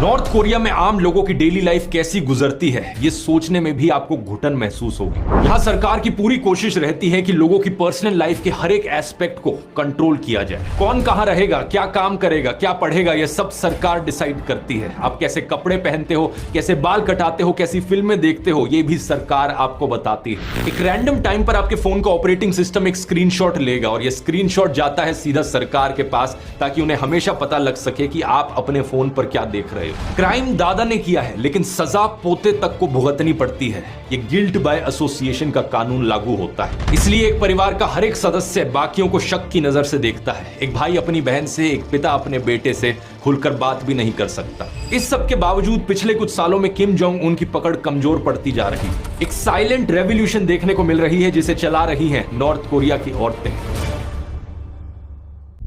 North Korea में आम लोगों की डेली लाइफ कैसी गुजरती है, ये सोचने में भी आपको घुटन महसूस होगी। यहाँ सरकार की पूरी कोशिश रहती है कि लोगों की पर्सनल लाइफ के हर एक एस्पेक्ट को कंट्रोल किया जाए। कौन कहाँ रहेगा, क्या काम करेगा, क्या पढ़ेगा, ये सब सरकार डिसाइड करती है। आप कैसे कपड़े पहनते हो, कैसे बाल कटाते हो, कैसी फिल्में देखते हो, ये भी सरकार आपको बताती है। एक रैंडम टाइम पर आपके फोन का ऑपरेटिंग सिस्टम एक स्क्रीनशॉट लेगा और ये स्क्रीनशॉट जाता है सीधा सरकार के पास, ताकि उन्हें हमेशा पता लग सके कि आप अपने फोन पर क्या देख रहे हो। क्राइम दादा ने किया है, लेकिन सजा पोते तक को भुगतनी पड़ती है। ये गिल्ट बाय एसोसिएशन का कानून लागू होता है। इसलिए एक परिवार का हर एक सदस्य बाकियों को शक की नजर से देखता है। एक भाई अपनी बहन से, एक पिता अपने बेटे से खुलकर बात भी नहीं कर सकता। इस सब के बावजूद पिछले कुछ सालों में किम जोंग उन की पकड़ कमजोर पड़ती जा रही है। एक साइलेंट रेवोल्यूशन देखने को मिल रही है, जिसे चला रही हैं नॉर्थ कोरिया की औरतें।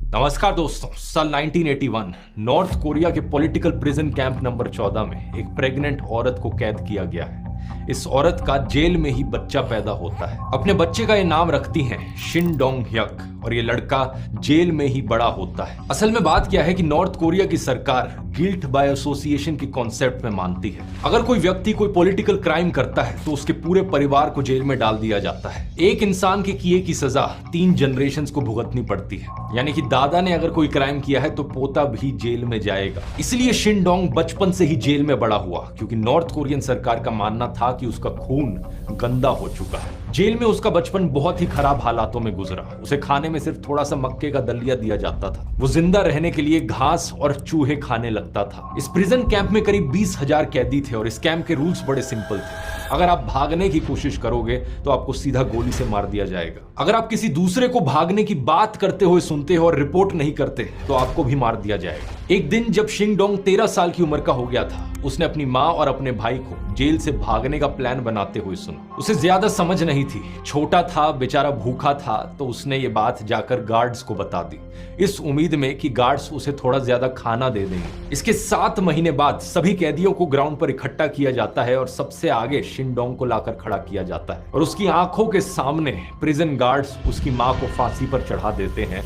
नमस्कार दोस्तों, साल 1981 नॉर्थ कोरिया के पॉलिटिकल प्रिजन कैंप नंबर 14 में एक प्रेग्नेंट औरत को कैद किया गया है। इस औरत का जेल में ही बच्चा पैदा होता है। अपने बच्चे का ये नाम रखती हैं शिन डोंग ह्यक, और ये लड़का जेल में ही बड़ा होता है। असल में बात क्या है कि नॉर्थ कोरिया की सरकार गिल्ट बाय एसोसिएशन की कॉन्सेप्ट में मानती है। अगर कोई व्यक्ति कोई पॉलिटिकल क्राइम करता है तो उसके पूरे परिवार को जेल में डाल दिया जाता है। एक इंसान के किए की सजा 3 जनरेशंस को भुगतनी पड़ती है। यानी कि दादा ने अगर कोई क्राइम किया है तो पोता भी जेल में जाएगा। इसलिए शिन डोंग बचपन से ही जेल में बड़ा हुआ, क्योंकि नॉर्थ कोरियन सरकार का मानना था कि उसका खून गंदा हो चुका है। जेल में उसका बचपन बहुत ही खराब हालातों में गुजरा। उसे खाने में सिर्फ थोड़ा सा मक्के का दलिया दिया जाता था। वो जिंदा रहने के लिए घास और चूहे खाने लगता था। इस प्रिजन कैंप में करीब 20,000 कैदी थे और इस कैंप के रूल्स बड़े सिंपल थे। अगर आप भागने की कोशिश करोगे तो आपको सीधा गोली से मार दिया जाएगा। अगर आप किसी दूसरे को भागने की बात करते हुए सुनते हो और रिपोर्ट नहीं करते तो आपको भी मार दिया जाएगा। एक दिन जब शिन डोंग 13 साल की उम्र का हो गया था, उसने अपनी माँ और अपने भाई को जेल से भागने का प्लान बनाते हुए सुना। उसे ज्यादा समझ नहीं थी, छोटा था, बेचारा भूखा था, तो उसने ये बात जाकर गार्ड्स को बता दी, इस उम्मीद में कि गार्ड्स उसे थोड़ा ज्यादा खाना दे देंगे। इसके 7 महीने बाद सभी कैदियों को ग्राउंड पर इकट्ठा किया जाता है और सबसे आगे शिन डोंग को लाकर खड़ा किया जाता है और उसकी आंखों के सामने प्रिजन गार्ड्स उसकी माँ को फांसी पर चढ़ा देते हैं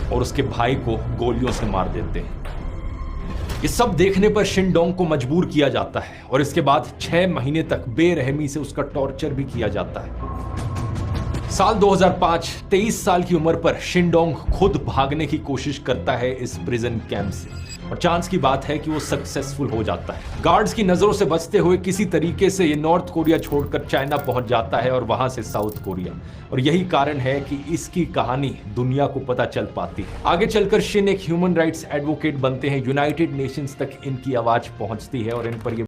और उसके भाई को गोलियों से मार देते हैं। ये सब देखने पर शिन डोंग को मजबूर किया जाता है और इसके बाद 6 महीने तक बेरहमी से उसका टॉर्चर भी किया जाता है। साल 2005, 23 साल की उम्र पर शिन डोंग खुद भागने की कोशिश करता है इस प्रिजन कैंप से, और चांस की बात है कि वो सक्सेसफुल हो जाता है। गार्ड्स की नजरों से बचते हुए किसी तरीके से ये नॉर्थ कोरिया छोड़कर चाइना पहुंच जाता है और वहां से साउथ कोरिया, और यही कारण है कि इसकी कहानी दुनिया को पता चल पाती है। आगे चलकर शिन एक ह्यूमन राइट्स एडवोकेट बनते हैं, यूनाइटेड नेशंस तक इनकी आवाज पहुंचती है और इन पर ये